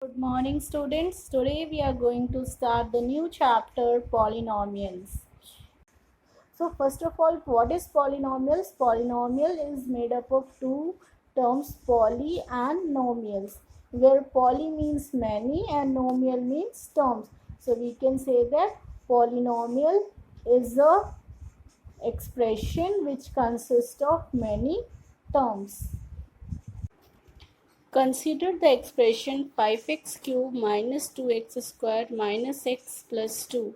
Good morning, students. Today we are going to start the new chapter, polynomials. So first of all, what is polynomials? Polynomial is made up of two terms, poly and nomials, where poly means many and nomial means terms. So we can say that polynomial is a expression which consists of many terms. Consider the expression 5x cubed minus 2x squared minus x plus 2.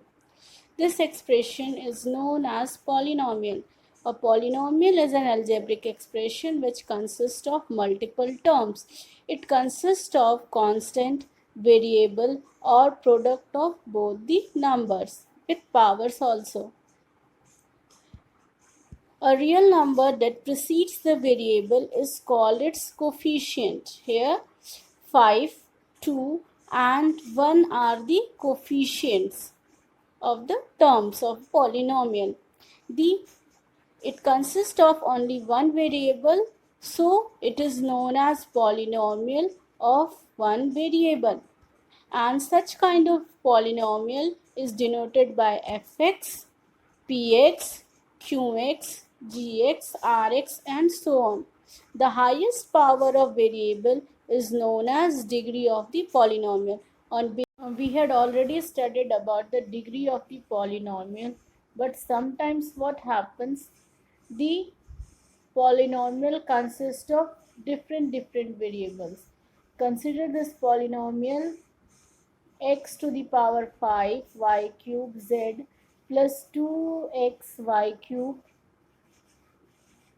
This expression is known as polynomial. A polynomial is an algebraic expression which consists of multiple terms. It consists of constant, variable, or product of both the numbers with powers also. A real number that precedes the variable is called its coefficient. Here 5, 2 and 1 are the coefficients of the terms of polynomial. It consists of only one variable, so it is known as polynomial of one variable. And such kind of polynomial is denoted by fx, px, qx, gx, rx and so on. The highest power of variable is known as degree of the polynomial. We had already studied about the degree of the polynomial, but sometimes what happens, the polynomial consists of different variables. Consider this polynomial x to the power 5 y cube z plus 2xy cube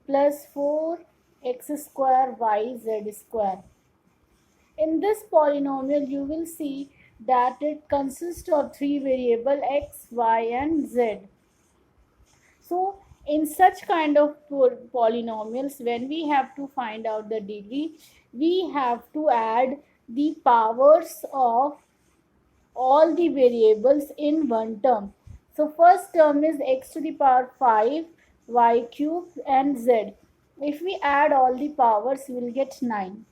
plus 4x square y z square. In this polynomial, you will see that it consists of three variables x, y and z. So in such kind of polynomials, when we have to find out the degree, we have to add the powers of all the variables in one term. So first term is x to the power 5, y cube and z. If we add all the powers, we will get 9.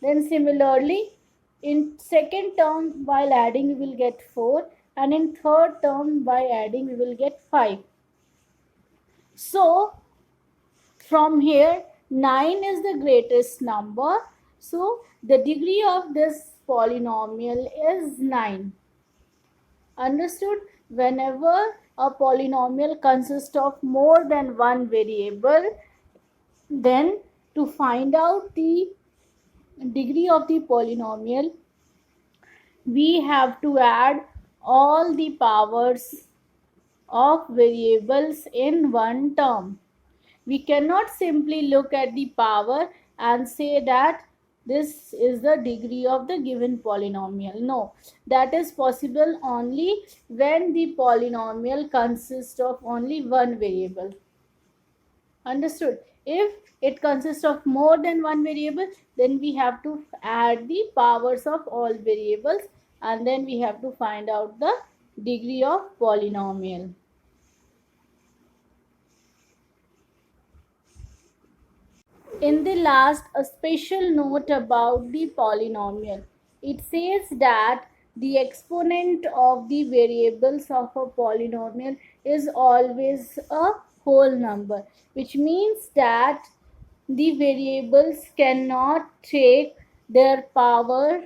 Then similarly, in second term while adding we will get 4 and in third term by adding we will get 5. So from here 9 is the greatest number. So the degree of this polynomial is 9. Understood? Whenever a polynomial consists of more than one variable, then to find out the degree of the polynomial, we have to add all the powers of variables in one term. We cannot simply look at the power and say that this is the degree of the given polynomial. No, that is possible only when the polynomial consists of only one variable. Understood? If it consists of more than one variable, then we have to add the powers of all variables and then we have to find out the degree of polynomial. In the last, a special note about the polynomial. It says that the exponent of the variables of a polynomial is always a whole number, which means that the variables cannot take their power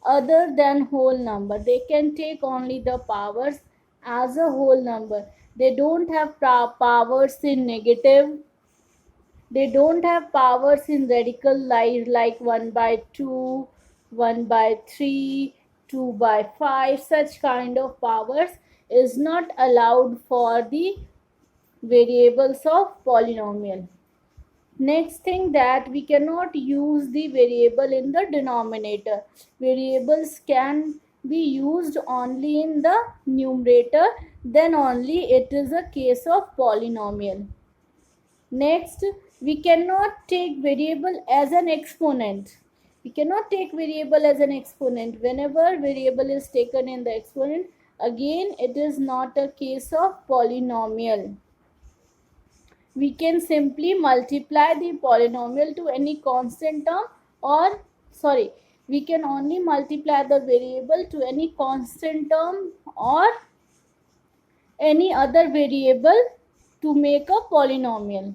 other than whole number. They can take only the powers as a whole number. They don't have powers in negative. They don't have powers in radical like 1 by 2, 1 by 3, 2 by 5. Such kind of powers is not allowed for the variables of polynomial. Next thing, that we cannot use the variable in the denominator. Variables can be used only in the numerator, then only it is a case of polynomial. Next, we cannot take variable as an exponent. We cannot take variable as an exponent. Whenever variable is taken in the exponent, again it is not a case of polynomial. We can simply multiply the polynomial to any constant term, or We can only multiply the variable to any constant term or any other variable to make a polynomial.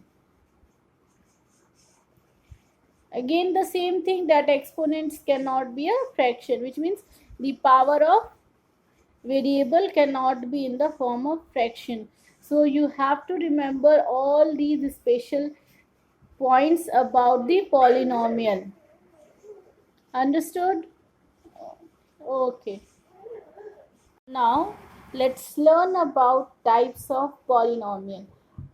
Again, the same thing, that exponents cannot be a fraction, which means the power of variable cannot be in the form of fraction. So you have to remember all these special points about the polynomial. Understood? Okay. Now let's learn about types of polynomial.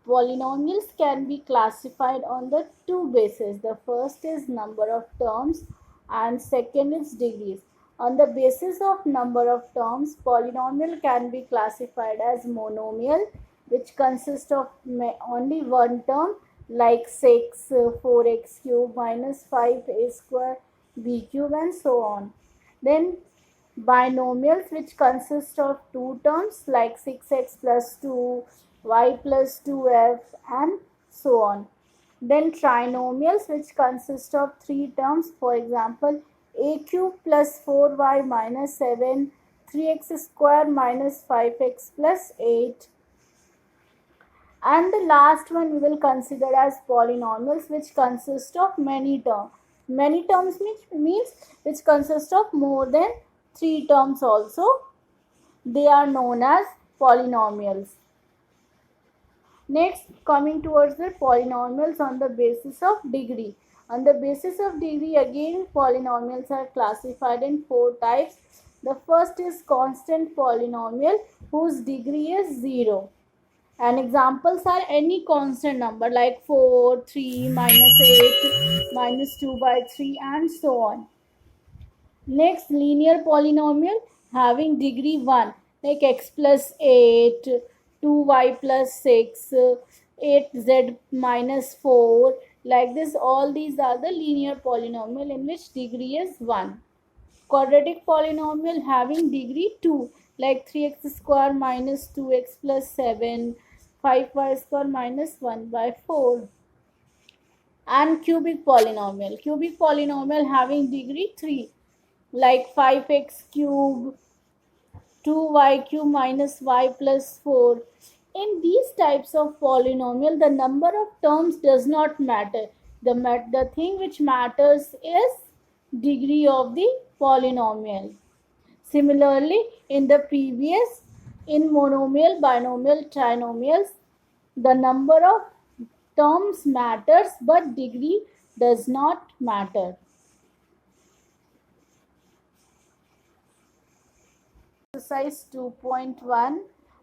Polynomials can be classified on the two bases. The first is number of terms and second is degrees. On the basis of number of terms, polynomial can be classified as monomial, which consists of only one term, like 6, 4x cube minus 5a square b cube and so on. Then binomials, which consist of two terms like 6x plus 2, y plus 2f and so on. Then trinomials, which consist of three terms, for example a cube plus 4y minus 7, 3x square minus 5x plus 8. And the last one we will consider as polynomials, which consist of many terms. Many terms means which consist of more than three terms also. They are known as polynomials. Next, coming towards the polynomials on the basis of degree. On the basis of degree, again polynomials are classified in four types. The first is constant polynomial whose degree is 0. And examples are any constant number like 4, 3, minus 8, minus 2 by 3 and so on. Next, linear polynomial having degree 1 like x plus 8, 2y plus 6, 8z minus 4. Like this, all these are the linear polynomial in which degree is 1. Quadratic polynomial having degree 2 like 3x square minus 2x plus 7, 5y square minus 1 by 4. And cubic polynomial having degree 3 like 5x cube, 2y cube minus y plus 4. In these types of polynomial, the number of terms does not matter. The thing which matters is degree of the polynomial. Similarly, in the previous, in monomial, binomial, trinomials, the number of terms matters but degree does not matter. Exercise 2.1.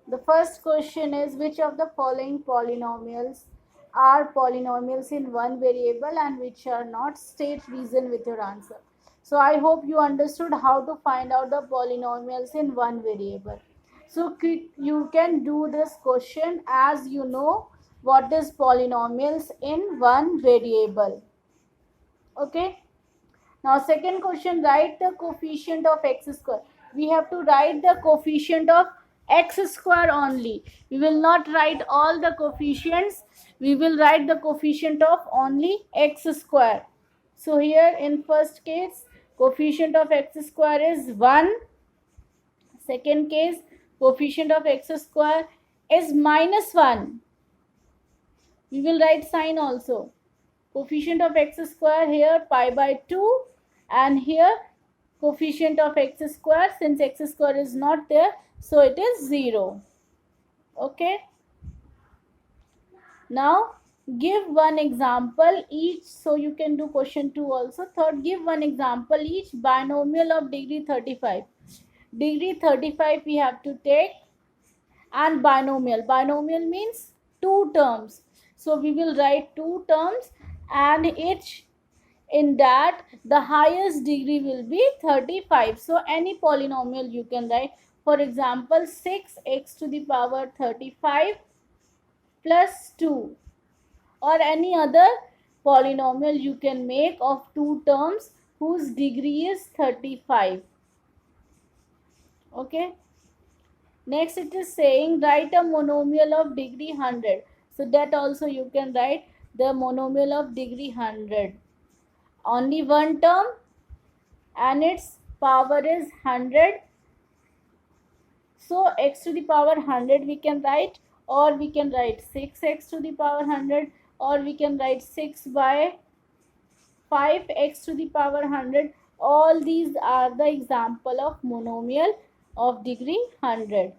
The first question is, which of the following polynomials are polynomials in one variable and which are not? State reason with your answer. So I hope you understood how to find out the polynomials in one variable. So you can do this question as you know what is polynomials in one variable. Okay. Now second question, write the coefficient of x square. We have to write the coefficient of x square only. We will not write all the coefficients. We will write the coefficient of only x square. So here in first case, coefficient of x square is 1. Second case, coefficient of x square is minus 1. We will write sign also. Coefficient of x square here pi by 2, and here coefficient of x square, since x square is not there, so it is 0. Okay. Now give one example each. So you can do question 2 also. Third, give one example each. Binomial of degree 35. Degree 35 we have to take. And binomial means two terms. So we will write two terms, and each in that the highest degree will be 35. So any polynomial you can write. For example, 6x to the power 35 plus 2, or any other polynomial you can make of two terms whose degree is 35. Okay. Next it is saying write a monomial of degree 100. So that also you can write the monomial of degree 100. Only one term and its power is 100. So x to the power 100 we can write, or we can write 6x to the power 100, or we can write 6 by 5x to the power 100. All these are the example of monomial of degree 100.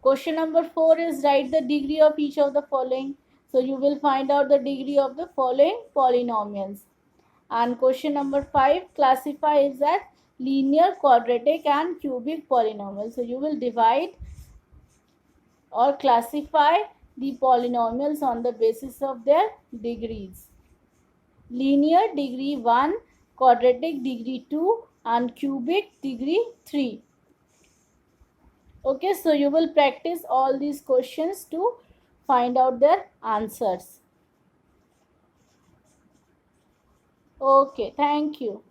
Question number 4 is write the degree of each of the following. So you will find out the degree of the following polynomials. And question number 5 classifies as linear, quadratic and cubic polynomials. So you will divide or classify the polynomials on the basis of their degrees. Linear degree 1, quadratic degree 2 and cubic degree 3. Okay, so you will practice all these questions to find out their answers. Okay, thank you.